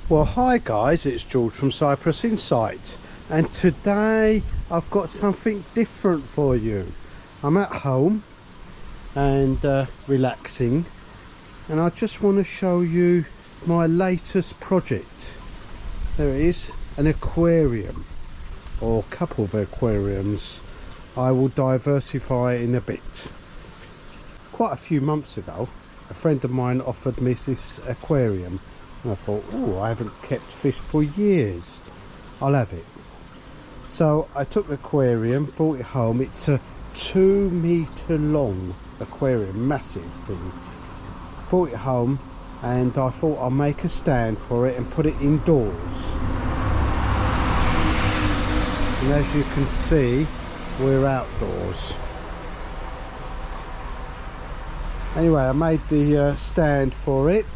Well, hi guys, it's George from Cyprus Insight, and today I've got something different for you. I'm at home and relaxing, and I just want to show you my latest project. There it is, an aquarium, or a couple of aquariums. I will diversify in a bit. Quite a few months ago, a friend of mine offered me this aquarium. And I thought, oh, I haven't kept fish for years, I'll have it. So I took the aquarium, brought it home. It's a 2-meter long aquarium, massive thing. Brought it home and I thought I'll make a stand for it and put it indoors. And as you can see, we're outdoors. Anyway, I made the stand for it.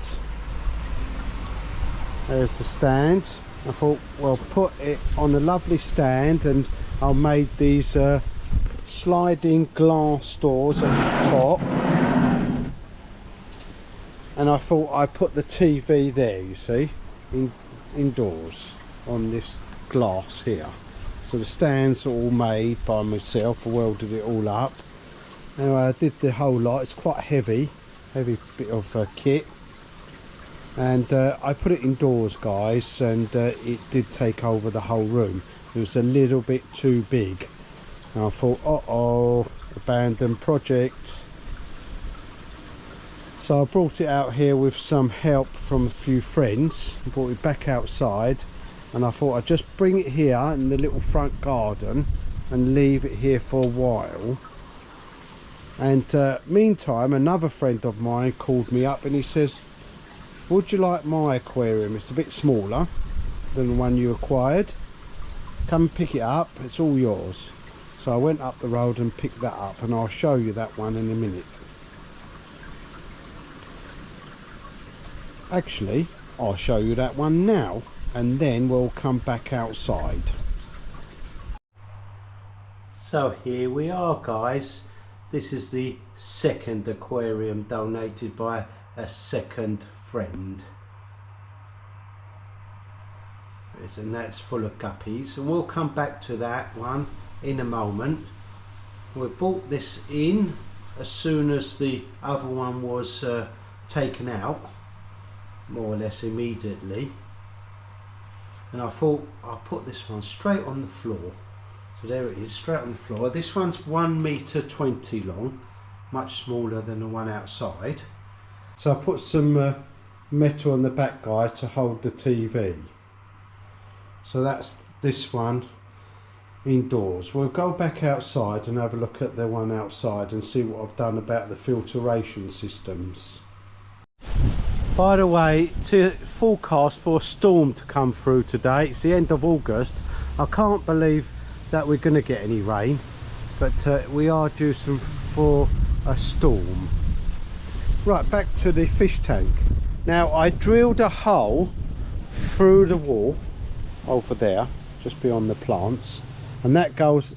There's the stand. I thought, well, put it on a lovely stand, and I made these sliding glass doors at the top, and I thought I'd put the TV there, you see, indoors on this glass here. So the stand's all made by myself. I welded it all up. Anyway, I did the whole lot. It's quite heavy bit of kit. And I put it indoors, guys, and it did take over the whole room. It was a little bit too big, and I thought, uh-oh, abandoned project. So I brought it out here with some help from a few friends, brought it back outside, and I thought I'd just bring it here in the little front garden and leave it here for a while. And meantime, another friend of mine called me up and he says, would you like my aquarium? It's a bit smaller than the one you acquired. Come and pick it up, it's all yours. So I went up the road and picked that up, and I'll show you that one in a minute. Actually, I'll show you that one now, and then we'll come back outside. So here we are, guys. This is the second aquarium donated by a second friend, and that's full of guppies, and we'll come back to that one in a moment. We bought this in as soon as the other one was taken out, more or less immediately, and I thought I'll put this one straight on the floor. So there it is, straight on the floor. This one's 1.20 meter long, much smaller than the one outside. So I put some metal on the back, guys, to hold the TV. So that's this one indoors. We'll go back outside and have a look at the one outside and see what I've done about the filtration systems. By the way, to forecast for a storm to come through today. It's the end of August. I can't believe that we're going to get any rain, but we are due for a storm. Right, back to the fish tank. Now I drilled a hole through the wall over there, just beyond the plants, and that goes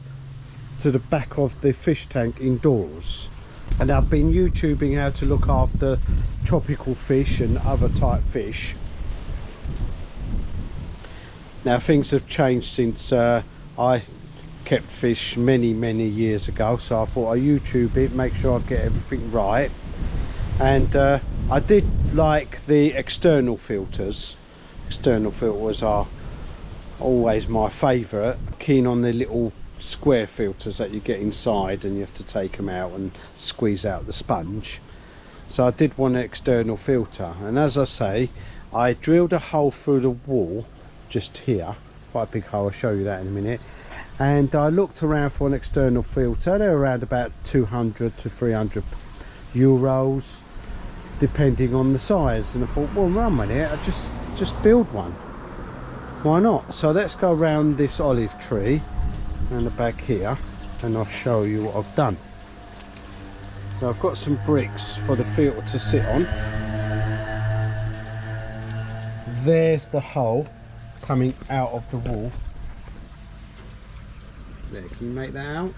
to the back of the fish tank indoors. And I've been YouTubing how to look after tropical fish and other type fish. Now things have changed since I kept fish many years ago, so I thought I'd YouTube it, make sure I get everything right. And I did like the external filters. External filters are always my favourite. Keen on the little square filters that you get inside, and you have to take them out and squeeze out the sponge. So I did want an external filter, and as I say, I drilled a hole through the wall just here, quite a big hole. I'll show you that in a minute. And I looked around for an external filter. They're around about 200 to 300 euros depending on the size, and I thought, well, run with it, I'll just build one, why not? So let's go around this olive tree and the back here, and I'll show you what I've done. So I've got some bricks for the filter to sit on. There's the hole coming out of the wall. There, can you make that out?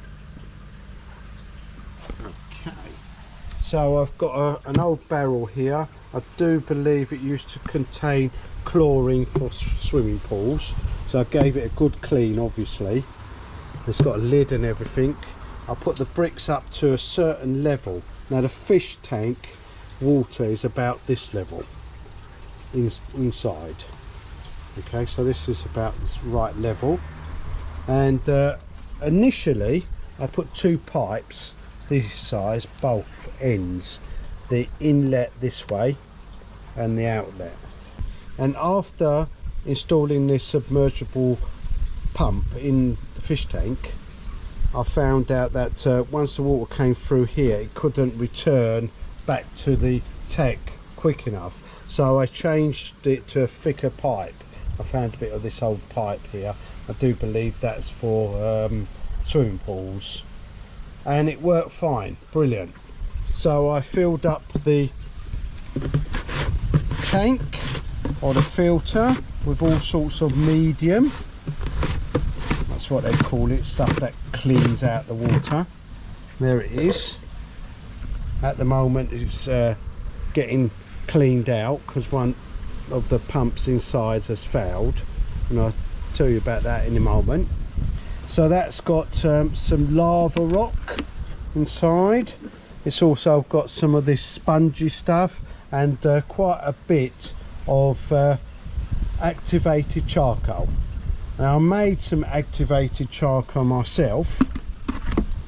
Okay. So I've got an old barrel here. I do believe it used to contain chlorine for swimming pools. So I gave it a good clean, obviously. It's got a lid and everything. I put the bricks up to a certain level. Now the fish tank water is about this level inside. Okay, so this is about this right level. And initially I put two pipes this size, both ends, the inlet this way and the outlet. And after installing this submergible pump in the fish tank, I found out that once the water came through here, it couldn't return back to the tank quick enough, so I changed it to a thicker pipe. I found a bit of this old pipe here. I do believe that's for swimming pools, and it worked fine, brilliant. So I filled up the tank or the filter with all sorts of medium, that's what they call it, stuff that cleans out the water. There it is. At the moment it's getting cleaned out because one of the pumps inside has failed, and I'll tell you about that in a moment. So that's got some lava rock inside. It's also got some of this spongy stuff and quite a bit of activated charcoal. Now I made some activated charcoal myself,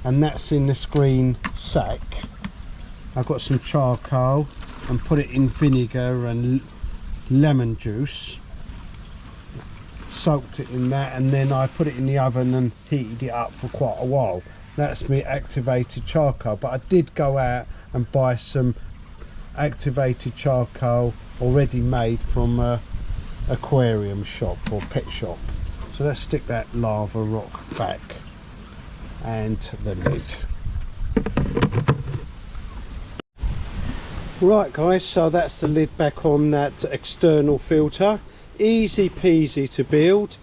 and that's in this green sack. I've got some charcoal and put it in vinegar and lemon juice, soaked it in that, and then I put it in the oven and heated it up for quite a while. That's me activated charcoal, but I did go out and buy some activated charcoal already made from a aquarium shop or pet shop. So let's stick that lava rock back and the lid. Right guys, so that's the lid back on that external filter. Easy peasy to build.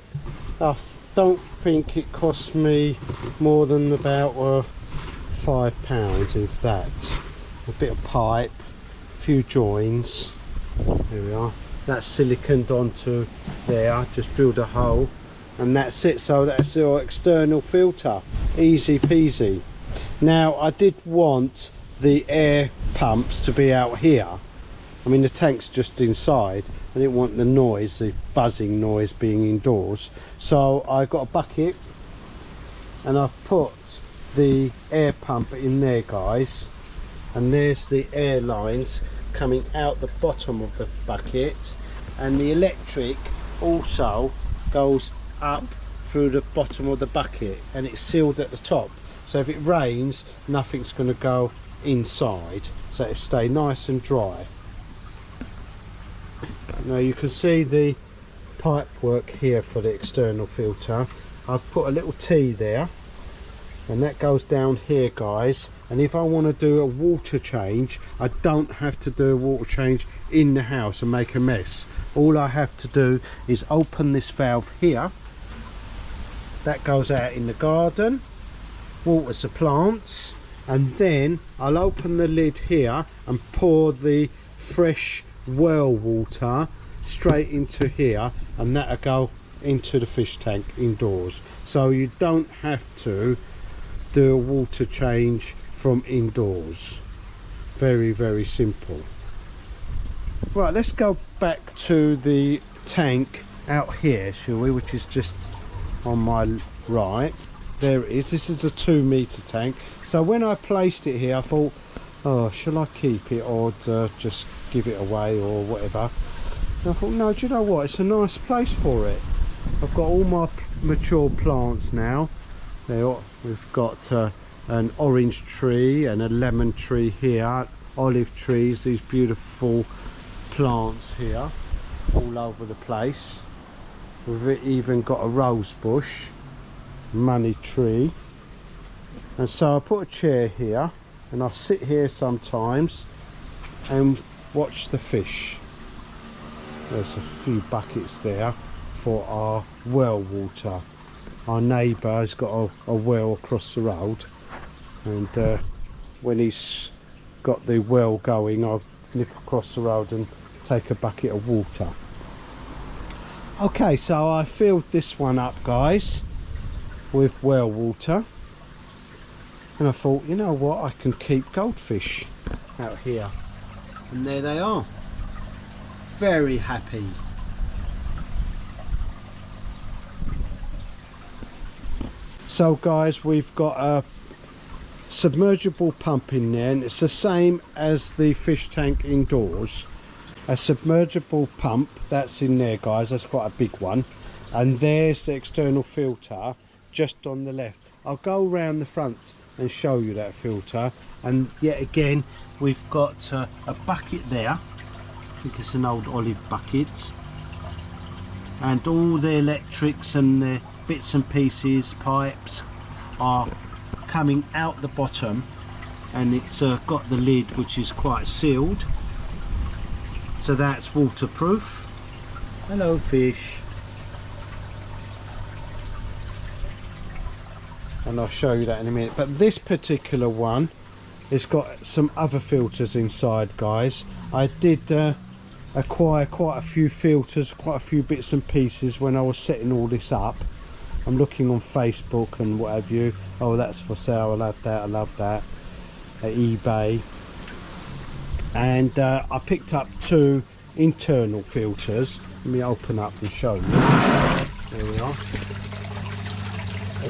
I don't think it cost me more than about £5, if that. A bit of pipe, a few joins. There we are. That's siliconed onto there. Just drilled a hole, and that's it. So that's your external filter. Easy peasy. Now I did want the air pumps to be out here. I mean the tank's just inside. I didn't want the noise, the buzzing noise, being indoors. So I got a bucket and I've put the air pump in there, guys, and there's the air lines coming out the bottom of the bucket, and the electric also goes up through the bottom of the bucket, and it's sealed at the top, so if it rains nothing's going to go inside, so it'll stay nice and dry. Now you can see the pipe work here for the external filter. I've put a little T there, and that goes down here, guys, and if I want to do a water change, I don't have to do a water change in the house and make a mess. All I have to do is open this valve here, that goes out in the garden, waters the plants, and then I'll open the lid here and pour the fresh well water straight into here, and that'll go into the fish tank indoors, so you don't have to do a water change from indoors. Very, very simple. Right, let's go back to the tank out here, shall we, which is just on my right. There it is. This is a 2 meter tank. So when I placed it here I thought, oh, shall I keep it or just give it away or whatever. And I thought, no, do you know what, it's a nice place for it. I've got all my mature plants now. We've got an orange tree and a lemon tree here, olive trees, these beautiful plants here all over the place. We've even got a rose bush, money tree. And so I put a chair here and I sit here sometimes and watch the fish. There's a few buckets there for our well water. Our neighbour has got a well across the road, and when he's got the well going, I'll nip across the road and take a bucket of water. Okay, so I filled this one up, guys, with well water, and I thought, you know what, I can keep goldfish out here, and there they are. Very happy. So guys, we've got a submergible pump in there, and it's the same as the fish tank indoors. A submergible pump that's in there, guys, that's quite a big one, and there's the external filter just on the left. I'll go around the front and show you that filter. And yet again, we've got a bucket there. I think it's an old olive bucket, and all the electrics and the bits and pieces, pipes, are coming out the bottom, and it's got the lid which is quite sealed, so that's waterproof. Hello fish. And I'll show you that in a minute. But this particular one, it's got some other filters inside, guys. I did acquire quite a few filters, quite a few bits and pieces when I was setting all this up. I'm looking on Facebook and what have you. Oh, that's for sale, I love that, I love that. At eBay. And I picked up 2 internal filters. Let me open up and show you. There we are.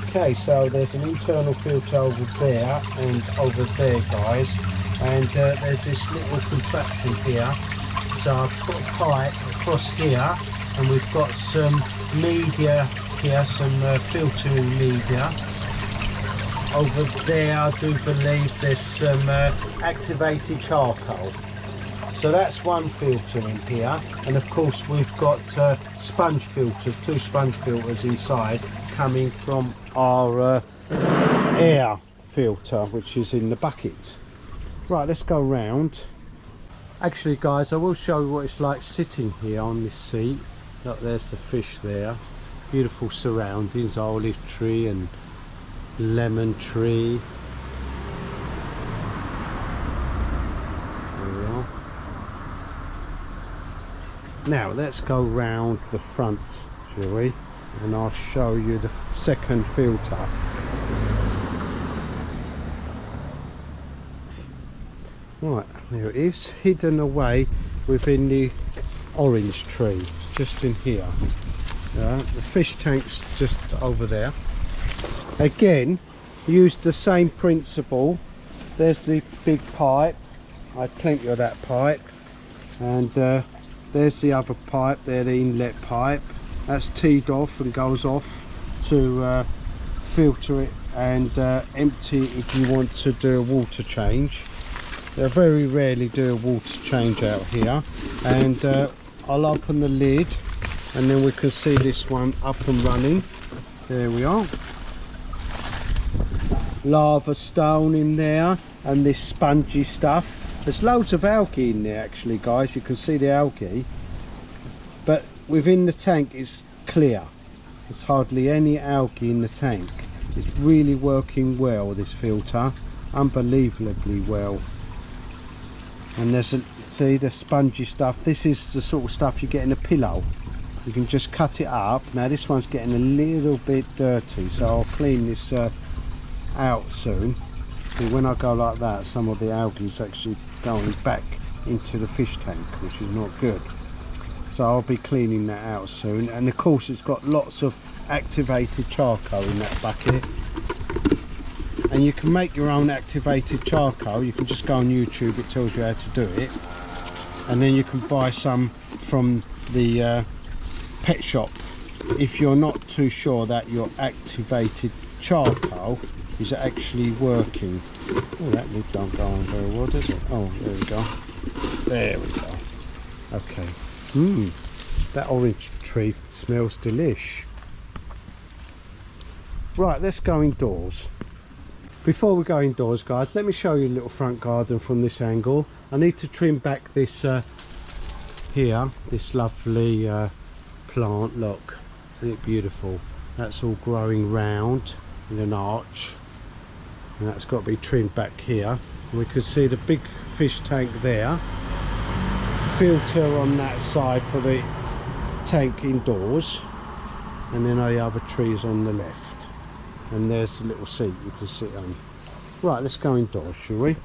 Okay, so there's an internal filter over there and over there, guys. And there's this little contraption here. So I've put a pipe across here, and we've got some media here, some filtering media. Over there, I do believe there's some activated charcoal. So that's one filter in here, and of course we've got sponge filters, 2 sponge filters inside, coming from our air filter, which is in the bucket. Right, let's go round. Actually, guys, I will show you what it's like sitting here on this seat. Look, there's the fish there. Beautiful surroundings, olive tree and lemon tree. There we are. Now let's go round the front, shall we? And I'll show you the second filter. Right, there it is, hidden away within the orange tree, just in here. The fish tank's just over there. Again, used the same principle. There's the big pipe. I had plenty of that pipe. And there's the other pipe there, the inlet pipe. That's teed off and goes off to filter it and empty it if you want to do a water change. They very rarely do a water change out here. And I'll open the lid, and then we can see this one up and running. There we are. Lava stone in there, and this spongy stuff. There's loads of algae in there actually, guys. You can see the algae, but within the tank it's clear. There's hardly any algae in the tank. It's really working well, this filter, unbelievably well. And there's see the spongy stuff. This is the sort of stuff you get in a pillow. You can just cut it up. Now this one's getting a little bit dirty, so I'll clean this out soon. See, when I go like that, some of the algae is actually going back into the fish tank, which is not good. So I'll be cleaning that out soon. And of course it's got lots of activated charcoal in that bucket. And you can make your own activated charcoal. You can just go on YouTube, it tells you how to do it. And then you can buy some from the pet shop if you're not too sure that your activated charcoal is actually working. Oh, that lid don't go on very well, does it? Oh, there we go. There we go. Okay. That orange tree smells delish. Right, let's go indoors. Before we go indoors, guys, let me show you a little front garden from this angle. I need to trim back this here, this lovely plant. Look, isn't it beautiful? That's all growing round in an arch, and that's got to be trimmed back here. We can see the big fish tank there, filter on that side for the tank indoors, and then the other trees on the left, and there's a little seat you can sit on. Right, let's go indoors, shall we?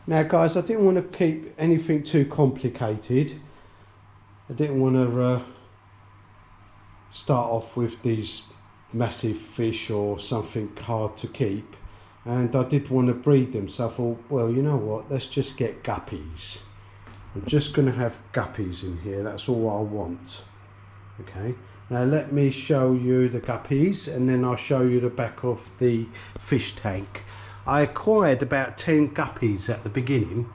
Now guys, I didn't want to keep anything too complicated. I didn't want to start off with these massive fish or something hard to keep, and I did want to breed them, so I thought, well, you know what, let's just get guppies. I'm just going to have guppies in here, that's all I want. Okay, now let me show you the guppies and then I'll show you the back of the fish tank. I acquired about 10 guppies at the beginning,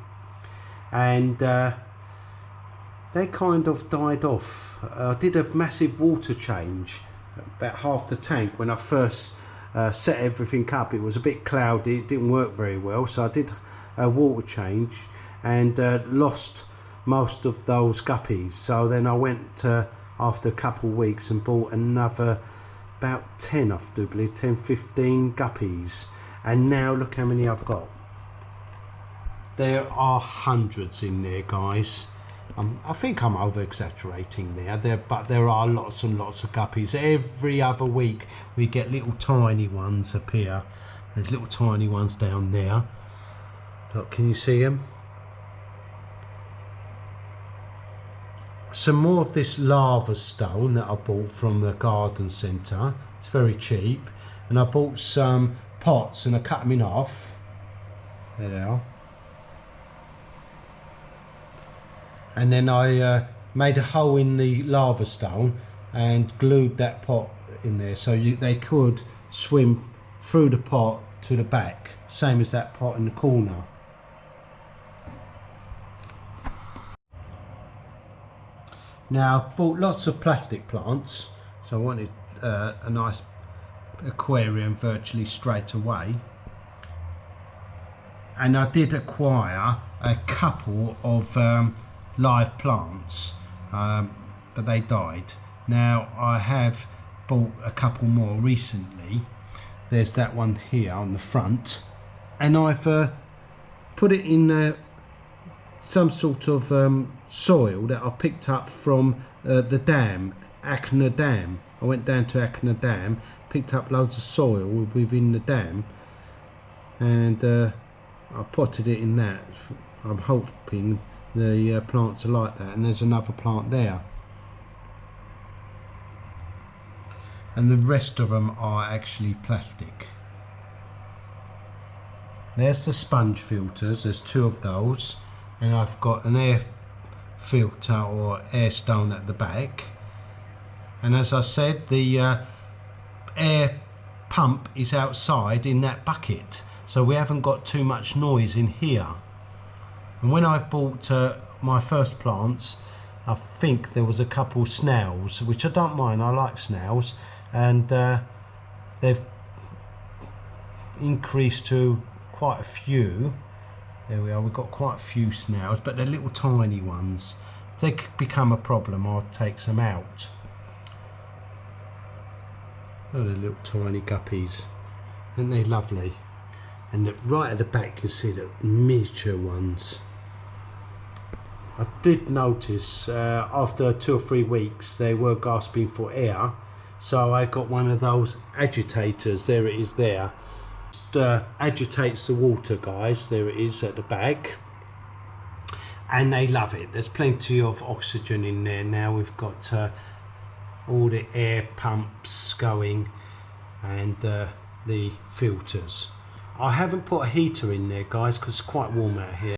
and they kind of died off. I did a massive water change, about half the tank, when I first set everything up. It was a bit cloudy, it didn't work very well, so I did a water change and lost most of those guppies. So then I went after a couple of weeks and bought another about 10, I do believe, 10-15 guppies, and now look how many I've got. There are hundreds in there, guys. I think I'm over exaggerating there, but there are lots and lots of guppies. Every other week we get little tiny ones appear. There's little tiny ones down there. Look, can you see them? Some more of this lava stone that I bought from the garden centre. It's very cheap. And I bought some pots and I cut them in half. There they are. And then I made a hole in the lava stone and glued that pot in there, so they could swim through the pot to the back, same as that pot in the corner. Now I bought lots of plastic plants, so I wanted a nice aquarium virtually straight away, and I did acquire a couple of live plants, but they died. Now I have bought a couple more recently. There's that one here on the front, and I've put it in some sort of soil that I picked up from the dam, Akna Dam. I went down to Akna Dam, picked up loads of soil within the dam, and I potted it in that. I'm hoping the plants are like that, and there's another plant there, and the rest of them are actually plastic. There's the sponge filters, there's 2 of those, and I've got an air filter or air stone at the back, and as I said, the air pump is outside in that bucket, so we haven't got too much noise in here. And when I bought my first plants, I think there was a couple snails, which I don't mind, I like snails, and they've increased to quite a few. There we are, we've got quite a few snails, but they're little tiny ones. If they become a problem, I'll take some out. Look at the little tiny guppies, aren't they lovely? And right at the back you see the miniature ones. I did notice after 2 or 3 weeks they were gasping for air, so I got one of those agitators. There it is there. Agitates the water, guys. There it is at the back, and they love it. There's plenty of oxygen in there now. We've got all the air pumps going and the filters. I haven't put a heater in there, guys, because it's quite warm out here.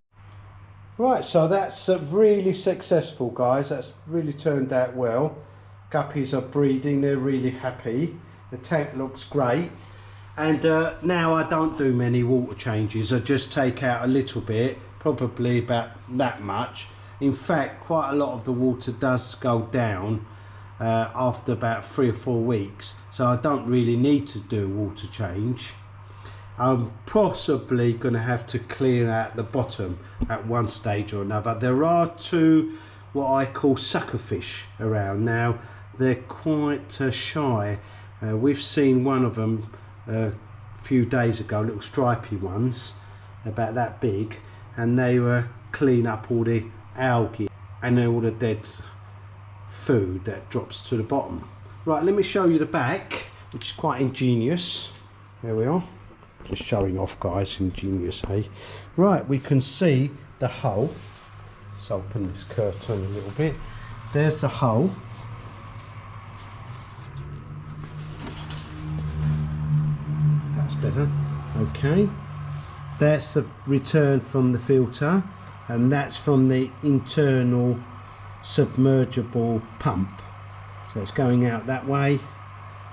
Right, so that's really successful, guys. That's really turned out well. Guppies are breeding, they're really happy. The tank looks great. And now I don't do many water changes. I just take out a little bit, probably about that much. In fact, quite a lot of the water does go down after about 3 or 4 weeks. So I don't really need to do water change. I'm possibly going to have to clear out the bottom at one stage or another. There are 2 what I call suckerfish around now. They're quite shy. We've seen one of them a few days ago, little stripy ones about that big, and they were clean up all the algae and all the dead food that drops to the bottom. Right, let me show you the back, which is quite ingenious. There we are. Just showing off, guys. Ingenious, hey? Right, we can see the hull. Let's open this curtain a little bit. There's the hull. That's better. Okay. That's the return from the filter, and that's from the internal submergible pump. So it's going out that way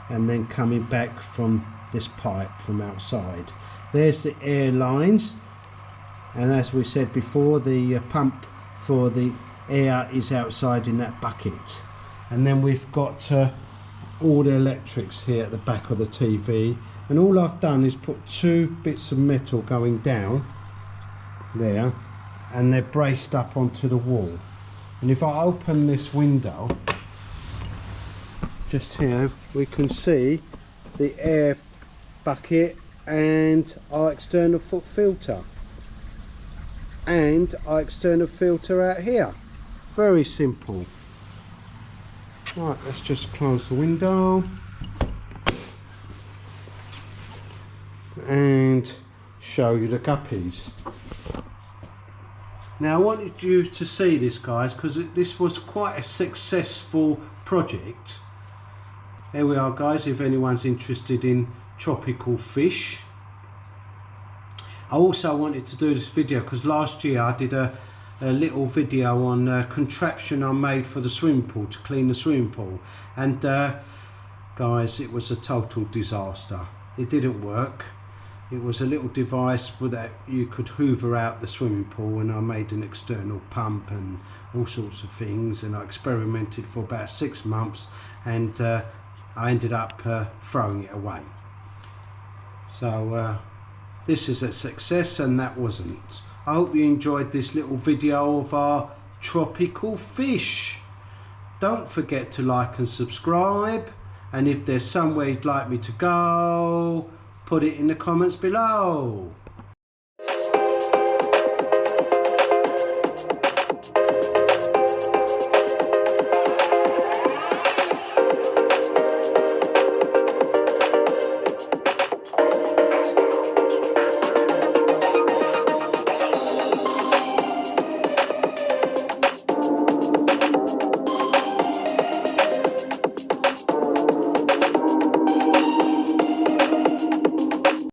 and then coming back from this pipe from outside. There's the air lines, and as we said before, the pump for the air is outside in that bucket. And then we've got all the electrics here at the back of the TV, and all I've done is put 2 bits of metal going down there, and they're braced up onto the wall. And if I open this window just here, we can see the air bucket and our external foot filter and our external filter out here. Very simple. Right, let's just close the window and show you the guppies. Now I wanted you to see this, guys, because this was quite a successful project. There we are, guys, if anyone's interested in tropical fish. I also wanted to do this video because last year I did a little video on a contraption I made for the swimming pool, to clean the swimming pool, and guys, it was a total disaster. It didn't work. It was a little device that you could hoover out the swimming pool, and I made an external pump and all sorts of things, and I experimented for about 6 months, and I ended up throwing it away. So this is a success, and that wasn't. I hope you enjoyed this little video of our tropical fish. Don't forget to like and subscribe, and if there's somewhere you'd like me to go, put it in the comments below.